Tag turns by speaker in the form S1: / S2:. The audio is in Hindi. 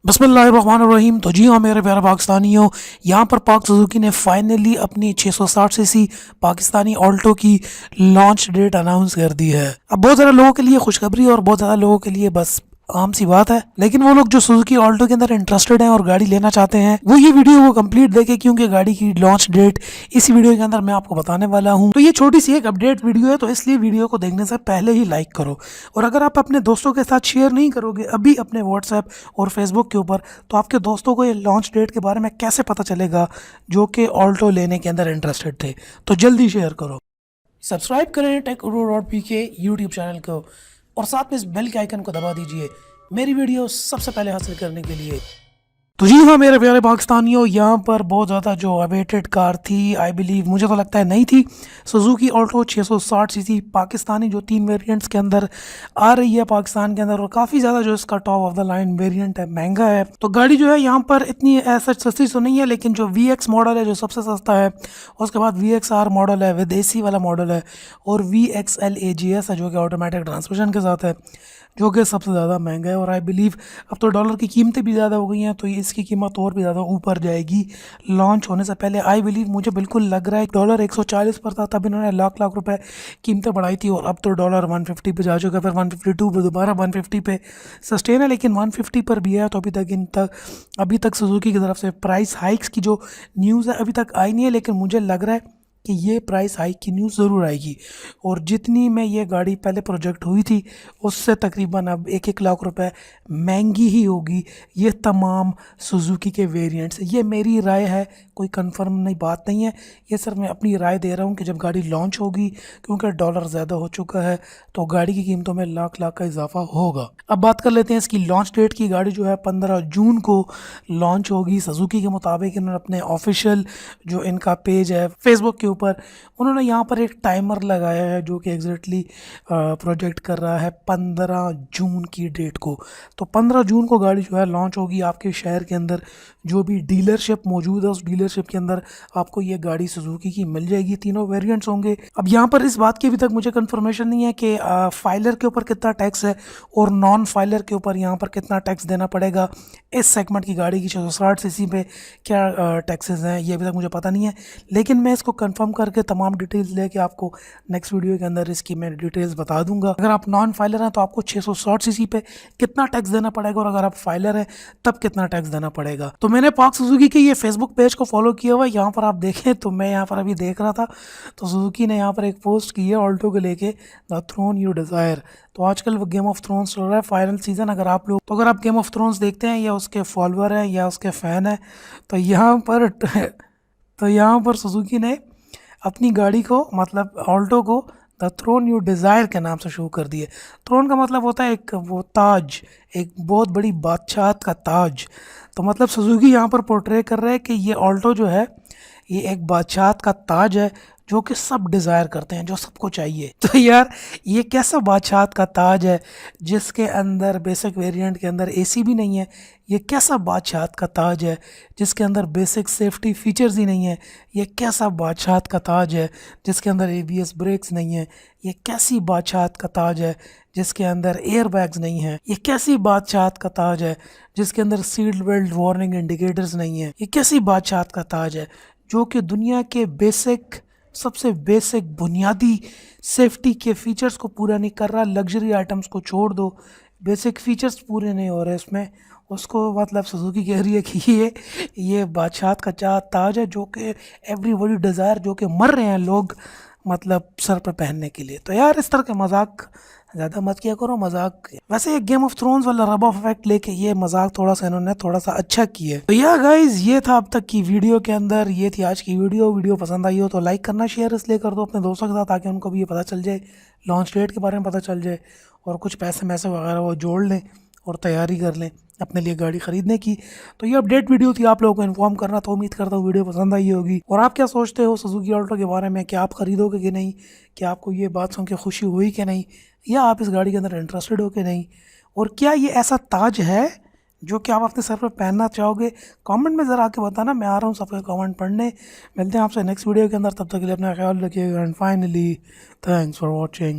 S1: बिस्मिल्लाहिर्रहमानिर्रहीम। तो जी हाँ मेरे प्यारे पाकिस्तानियों, यहाँ पर पाक सुजुकी ने फाइनली अपनी 660 सीसी पाकिस्तानी ऑल्टो की लॉन्च डेट अनाउंस कर दी है। अब बहुत ज़्यादा लोगों के लिए खुशखबरी और बहुत ज़्यादा लोगों के लिए बस आम सी बात है, लेकिन वो लोग जो सुजुकी ऑल्टो के अंदर इंटरेस्टेड हैं और गाड़ी लेना चाहते हैं वो ये वीडियो को कंप्लीट देखें, क्योंकि गाड़ी की लॉन्च डेट इसी वीडियो के अंदर मैं आपको बताने वाला हूँ। तो ये छोटी सी एक अपडेट वीडियो है, तो इसलिए वीडियो को देखने से पहले ही लाइक करो, और अगर आप अपने दोस्तों के साथ शेयर नहीं करोगे अभी अपने व्हाट्सएप और फेसबुक के ऊपर, तो आपके दोस्तों को ये लॉन्च डेट के बारे में कैसे पता चलेगा जो कि ऑल्टो लेने के अंदर इंटरेस्टेड थे। तो जल्दी शेयर करो, सब्सक्राइब करें टेक के यूट्यूब चैनल को, और साथ में इस बेल के आइकन को दबा दीजिए मेरी वीडियो सबसे पहले हासिल करने के लिए। तो जी हाँ मेरे प्यारे पाकिस्तानियों, यहाँ पर बहुत ज़्यादा जो अवेटेड कार थी, आई बिलीव मुझे तो लगता है नहीं थी, सुजुकी ऑल्टो 660 सीसी पाकिस्तानी जो 3 वेरिएंट्स के अंदर आ रही है पाकिस्तान के अंदर, और काफ़ी ज़्यादा जो इसका top of the line variant है, महंगा है। तो गाड़ी जो है यहाँ पर इतनी ऐसा सस्ती तो नहीं है, लेकिन जो VX मॉडल है जो सबसे सस्ता है, उसके बाद VXR मॉडल है विद AC वाला मॉडल है, और VXL AGS है जो कि ऑटोमेटिक ट्रांसमिशन के साथ है, जो कि सबसे ज़्यादा महंगा है। और आई बिलीव अब तो डॉलर की कीमतें भी ज़्यादा हो गई हैं, तो इसकी कीमत और भी ज़्यादा ऊपर जाएगी लॉन्च होने से पहले। आई बिलीव मुझे बिल्कुल लग रहा है डॉलर 140 पर था तब इन्होंने लाख लाख रुपए कीमतें बढ़ाई थी, और अब तो डॉलर 150 पे जा चुका है, फिर 152 पे दोबारा 150 पे सस्टेन है, लेकिन 150 पर भी है। तो अभी तक सुजुकी की तरफ से प्राइस हाइक्स की जो न्यूज़ है अभी तक आई नहीं है, लेकिन मुझे लग रहा है कि ये प्राइस हाइक की न्यूज़ ज़रूर आएगी। और जितनी में ये गाड़ी पहले प्रोजेक्ट हुई थी उससे तकरीबन अब 1-1 लाख रुपए महंगी ही होगी ये तमाम सुजुकी के वेरिएंट्स। ये मेरी राय है, कोई कंफर्म नहीं बात नहीं है, ये सिर्फ मैं अपनी राय दे रहा हूँ कि जब गाड़ी लॉन्च होगी, क्योंकि डॉलर ज़्यादा हो चुका है, तो गाड़ी की कीमतों में लाख लाख का इजाफा होगा। अब बात कर लेते हैं इसकी लॉन्च डेट की। गाड़ी जो है 15 जून को लॉन्च होगी सुजुकी के मुताबिक। इन्होंने अपने ऑफिशियल जो इनका पेज है फेसबुक के ऊपर, उन्होंने यहाँ पर एक टाइमर लगाया है जो कि एग्जैक्टली प्रोजेक्ट कर रहा है 15 जून की डेट को। तो 15 जून को गाड़ी जो है लॉन्च होगी आपके शहर के अंदर। जो भी डीलरशिप मौजूद है उस डीलरशिप के अंदर आपको ये गाड़ी सुजुकी की मिल जाएगी, तीनों वेरिएंट्स होंगे। अब यहाँ पर इस बात की अभी तक मुझे कंफर्मेशन नहीं है कि फाइलर के ऊपर कितना टैक्स है और नॉन फाइलर के ऊपर यहाँ पर कितना टैक्स देना पड़ेगा। इस सेगमेंट की गाड़ी की 660 सीसी पे क्या टैक्सेस हैं ये अभी तक मुझे पता नहीं है, लेकिन मैं इसको कंफर्म करके तमाम डिटेल्स लेके आपको नेक्स्ट वीडियो के अंदर इसकी मैं डिटेल्स बता दूंगा। अगर आप नॉन फाइलर हैं तो आपको 660 सीसी पे कितना टैक्स देना पड़ेगा, और अगर आप फाइलर हैं तब कितना टैक्स देना पड़ेगा। तो मैंने पाक सुजुकी के ये फेसबुक पेज को फॉलो किया हुआ है, यहाँ पर आप देखें तो मैं यहाँ पर अभी देख रहा था, तो सुजुकी ने यहाँ पर एक पोस्ट की है ऑल्टो को लेके, द थ्रोन यू डिज़ायर। तो आजकल वो गेम ऑफ थ्रोन्स चल रहा है फाइनल सीजन। अगर आप गेम ऑफ थ्रोन्स देखते हैं या उसके फॉलोअर हैं या उसके फ़ैन हैं, तो यहाँ पर सुजुकी ने अपनी गाड़ी को, मतलब ऑल्टो को, द थ्रोन यू डिज़ायर के नाम से शो कर दिए। थ्रोन का मतलब होता है एक वो ताज, एक बहुत बड़ी बादशाहत का ताज। तो मतलब सुजुकी यहाँ पर पोर्ट्रे कर रहा है कि ये ऑल्टो जो है ये एक बादशाहत का ताज है जो कि सब डिज़ायर करते हैं, जो सबको चाहिए। तो यार ये कैसा बादशाहत का ताज है जिसके अंदर बेसिक वेरिएंट के अंदर AC भी नहीं है। ये कैसा बादशाहत का ताज है जिसके अंदर बेसिक सेफ्टी फीचर्स ही नहीं है। ये कैसा बादशाहत का ताज है जिसके अंदर ABS ब्रेक्स नहीं है। ये कैसी बादशाहत का ताज है जिसके अंदर एयर बैग्स नहीं है। ये कैसी बादशाहत का ताज है जिसके अंदर सीट बेल्ट वार्निंग इंडिकेटर्स नहीं है। ये कैसी बादशाहत का ताज है जो कि दुनिया के सबसे बेसिक बुनियादी सेफ्टी के फीचर्स को पूरा नहीं कर रहा। लग्जरी आइटम्स को छोड़ दो, बेसिक फीचर्स पूरे नहीं हो रहे इसमें, उसको मतलब सुजुकी कह रही है कि ये बादशाहत का ताज है जो कि एवरीबॉडी डिज़ायर, जो कि मर रहे हैं लोग मतलब सर पर पहनने के लिए। तो यार इस तरह के मजाक ज़्यादा मत किया करो। मजाक वैसे ये गेम ऑफ थ्रोन्स वाला रब ऑफ इफेक्ट लेके ये मजाक इन्होंने थोड़ा सा अच्छा किया है। तो यार गाइज ये था अब तक की वीडियो के अंदर, ये थी आज की वीडियो पसंद आई हो तो लाइक करना, शेयर इसलिए कर दो अपने दोस्तों के साथ ताकि उनको भी ये पता चल जाए, लॉन्च डेट के बारे में पता चल जाए, और कुछ पैसे मैसे वगैरह वो जोड़ लें और तैयारी कर लें अपने लिए गाड़ी ख़रीदने की। तो ये अपडेट वीडियो थी आप लोगों को इन्फॉर्म करना। तो उम्मीद करता हूँ वीडियो पसंद आई होगी। और आप क्या सोचते हो सुजुकी ऑल्टो के बारे में, क्या आप ख़रीदोगे कि नहीं, क्या आपको ये बात सुन के खुशी हुई कि नहीं, या आप इस गाड़ी के अंदर इंटरेस्टेड हो कि नहीं, और क्या ये ऐसा ताज है जो कि आप अपने सर पर पहनना चाहोगे। कमेंट में ज़रा आके बताना, मैं आ रहा हूँ सबके कमेंट पढ़ने। मिलते हैं आपसे नेक्स्ट वीडियो के अंदर, तब तक के लिए अपना ख्याल रखिएगा। And finally thanks for watching.